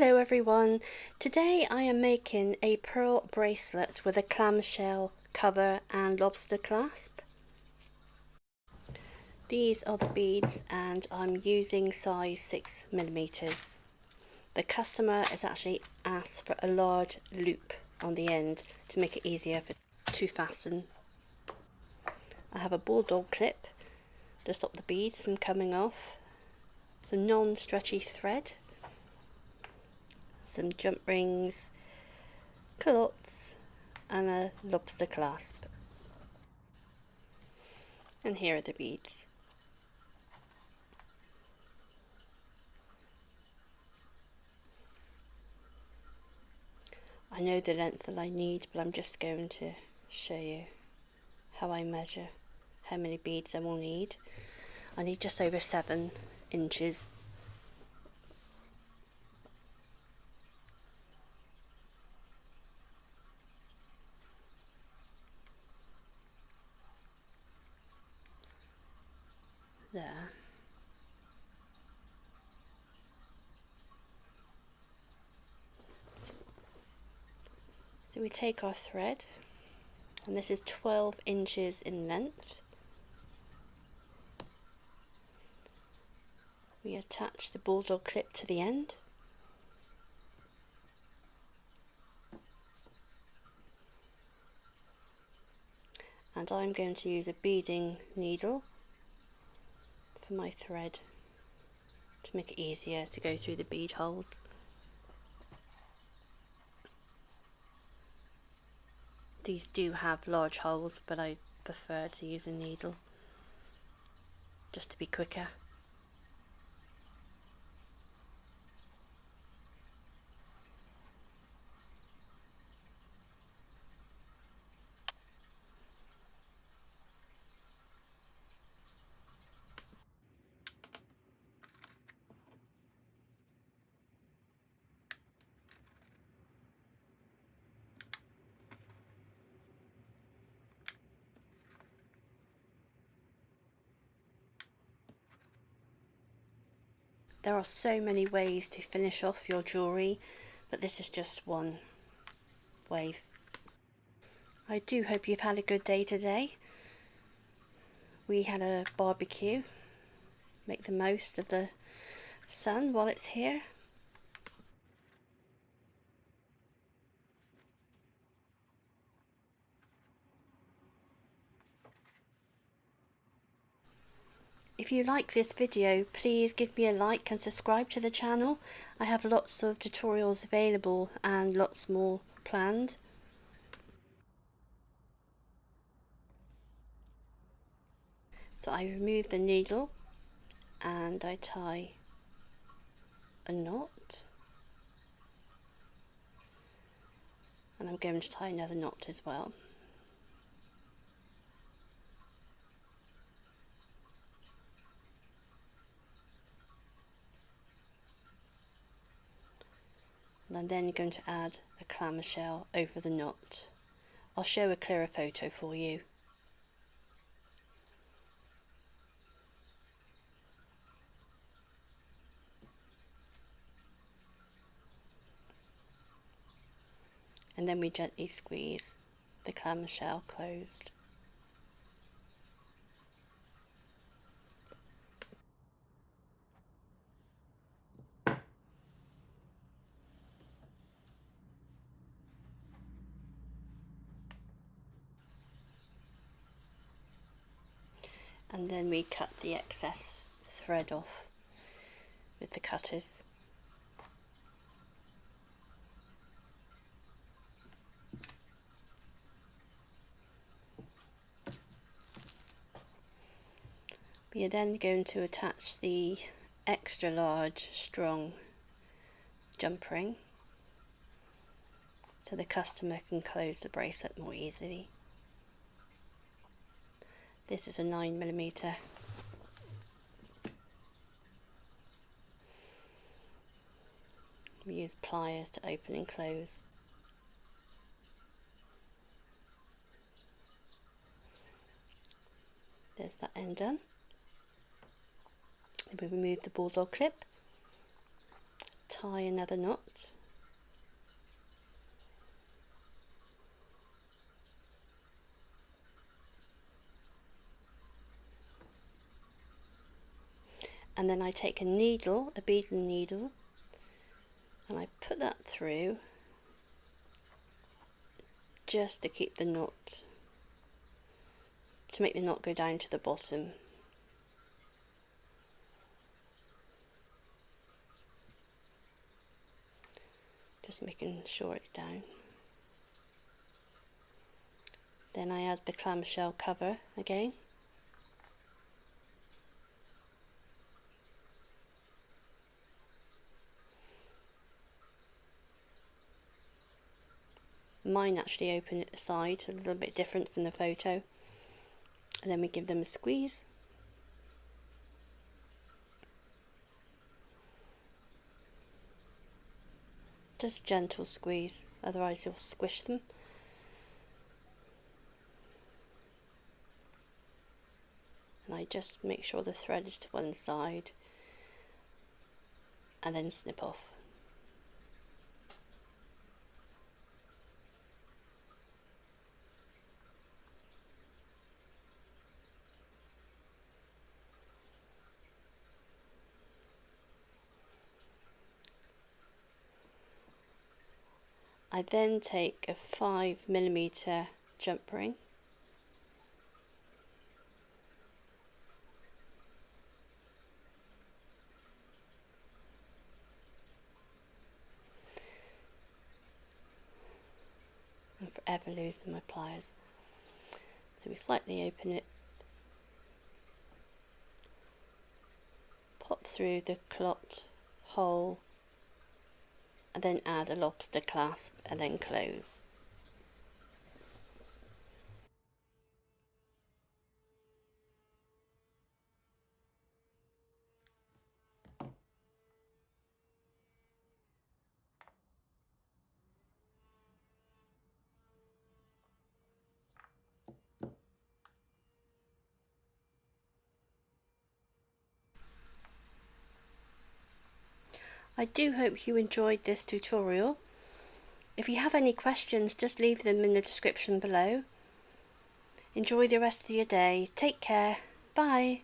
Hello everyone, today I am making a pearl bracelet with a clamshell cover and lobster clasp. These are the beads and I'm using size 6mm. The customer has actually asked for a large loop on the end to make it easier to fasten. I have a bulldog clip to stop the beads from coming off, some non-stretchy thread, some jump rings, culottes and a lobster clasp. And here are the beads. I know the length that I need, but I'm just going to show you how I measure how many beads I will need. I need just over 7 inches. There. So we take our thread, and this is 12 inches in length. We attach the bulldog clip to the end. And I'm going to use a beading needle for my thread to make it easier to go through the bead holes. These do have large holes, but I prefer to use a needle just to be quicker. There are so many ways to finish off your jewellery, but this is just one way. I do hope you've had a good day today. We had a barbecue. Make the most of the sun while it's here. If you like this video, please give me a like and subscribe to the channel. I have lots of tutorials available and lots more planned. So I remove the needle and I tie a knot. And I'm going to tie another knot as well. And I'm then going to add a clamshell over the knot. I'll show a clearer photo for you. And then we gently squeeze the clamshell closed. And then we cut the excess thread off with the cutters. We are then going to attach the extra large strong jump ring so the customer can close the bracelet more easily. This is a 9mm. We use pliers to open and close. There's that end done. We remove the bulldog clip tie another knot. And then I take a needle, a beaded needle, and I put that through just to keep the knot, to make the knot go down to the bottom. Just making sure it's down. Then I add the clamshell cover again. Mine actually open at the side, a little bit different from the photo. And then we give them a squeeze. Just a gentle squeeze, otherwise you'll squish them. And I just make sure the thread is to one side and then snip off. I then take a 5mm jump ring I'm forever losing my pliers. So we slightly open it, pop through the clot hole, and then add a lobster clasp and then close. I do hope you enjoyed this tutorial. If you have any questions, just leave them in the description below. Enjoy the rest of your day. Take care. Bye.